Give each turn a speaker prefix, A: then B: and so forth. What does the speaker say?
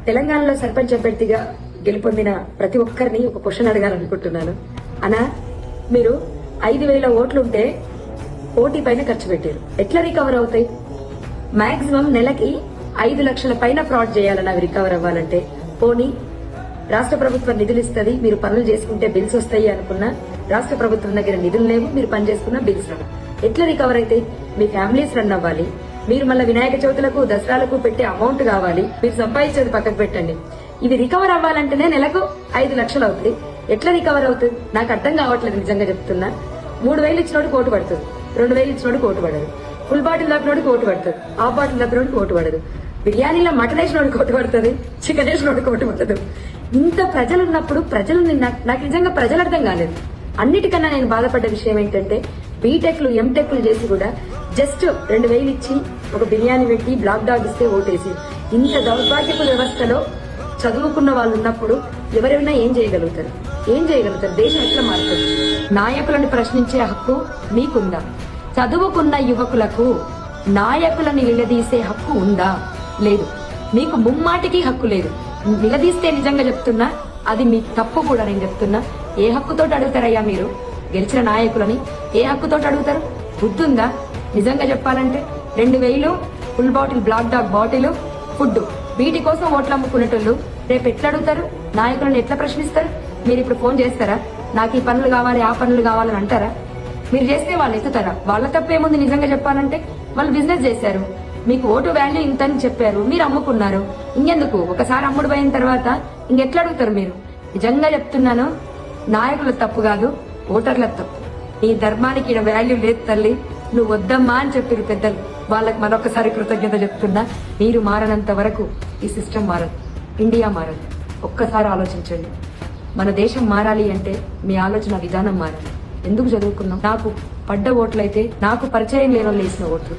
A: తెలంగాణలో సర్పంచ్ అభ్యర్థిగా గెలుపొందిన ప్రతి ఒక్కరిని ఒక క్వశ్చన్ అడగాలనుకుంటున్నాను. అనా, మీరు 5,000 ఓట్లుంటే కోటి పైన ఖర్చు పెట్టారు, ఎట్లా రికవర్ అవుతాయి? మాక్సిమం నెలకి 5 లక్షల పైన ఫ్రాడ్ చేయాలని అవి రికవర్ అవ్వాలంటే. పోనీ రాష్ట్ర ప్రభుత్వం నిధులు ఇస్తుంది, మీరు పనులు చేసుకుంటే బిల్స్ వస్తాయి అనుకున్నా రాష్ట్ర ప్రభుత్వం దగ్గర నిధులు లేవు, మీరు పని చేసుకున్న బిల్స్ రావు. ఎట్లా రికవర్ అవుతాయి? మీ ఫ్యామిలీస్ రన్ అవ్వాలి, మీరు మళ్ళీ వినాయక చవితులకు దసరాలకు పెట్టే అమౌంట్ కావాలి, మీరు సంపాదించేది పక్కకు పెట్టండి. ఇది రికవర్ అవ్వాలంటేనే నెలకు 5 లక్షలు అవుతుంది. ఎట్లా రికవర్ అవుతుంది? నాకు అర్థం కావట్లేదు, నిజంగా చెప్తున్నా. 3,000 ఇచ్చినోడు కోటు పడుతుంది, 2,000 ఇచ్చినోడు కోటు పడదు, ఫుల్ బాటిల్ దప్పినోడు కోటు పడుతుంది, హాఫ్ బాటిల్ దప్పినోడు కోటు పడదు, బిర్యానీలో మటన్ వేసినోడు కోటు పడుతుంది, చికెన్ వేసినోడు కోటు పడదు. ఇంత ప్రజలు ఉన్నప్పుడు ప్రజలు నాకు నిజంగా ప్రజలు అర్థం కాలేదు. అన్నిటికన్నా నేను బాధపడ్డ విషయం ఏంటంటే, బీటెక్లు ఎంటెక్లు చేసి కూడా జస్ట్ 2,000 ఇచ్చి ఒక బిర్యానీ పెట్టి బ్లాక్ డాగ్ ఇస్తే ఓటేసి, ఇంత దౌర్భాగ్యపు వ్యవస్థలో చదువుకున్న వాళ్ళు ఉన్నప్పుడు ఎవరైనా ఏం చేయగలుగుతారు? దేశం ఎట్లా మారుతుంది? నాయకులను ప్రశ్నించే హక్కు మీకుందా? చదువుకున్న యువకులకు నాయకులను నిలదీసే హక్కు ఉందా? లేదు. మీకు ముమ్మాటికి హక్కు లేదు. నిలదీస్తే నిజంగా చెప్తున్నా, అది మీ తప్పు కూడా. నేను చెప్తున్నా, ఏ హక్కుతోటి అడుగుతారయ్యా మీరు గెలిచిన నాయకులని? ఏ హక్కుతోటి అడుగుతారు? బుద్ధుందా? నిజంగా చెప్పాలంటే 2,000 full bottle black dog bottle food, వీటి కోసం ఓట్లు అమ్ముకునేటోళ్ళు రేపు ఎట్లా అడుగుతారు? నాయకులను ఎట్లా ప్రశ్నిస్తారు? మీరు ఇప్పుడు ఫోన్ చేస్తారా? నాకు ఈ పనులు కావాలి, ఆ పనులు కావాలని అంటారా? మీరు చేస్తే వాళ్ళు ఎత్తుతారా? వాళ్ళ తప్పేముంది? నిజంగా చెప్పాలంటే వాళ్ళు బిజినెస్ చేశారు, మీకు ఓటు వాల్యూ ఇంతని చెప్పారు, మీరు అమ్ముకున్నారు. ఇంకెందుకు? ఒకసారి అమ్ముడు పోయిన తర్వాత ఇంకెట్లా అడుగుతారు మీరు? నిజంగా చెప్తున్నాను, నాయకుల తప్పు కాదు, ఓటర్ల తప్పు. నీ ధర్మానికి ఈడ వాల్యూ లేదు తల్లి, నువ్వు వద్దమ్మా అని చెప్పారు పెద్దలు. వాళ్ళకి మరొకసారి కృతజ్ఞత చెప్తున్నా. మీరు మారనంత వరకు ఈ సిస్టమ్ మారదు, ఇండియా మారదు. ఒక్కసారి ఆలోచించండి. మన దేశం మారాలి అంటే మీ ఆలోచన విధానం మారాలి. ఎందుకు చదువుకున్నాం? నాకు పడ్డ ఓట్లయితే నాకు పరిచయం లేని వాళ్ళు వేసిన ఓట్లు.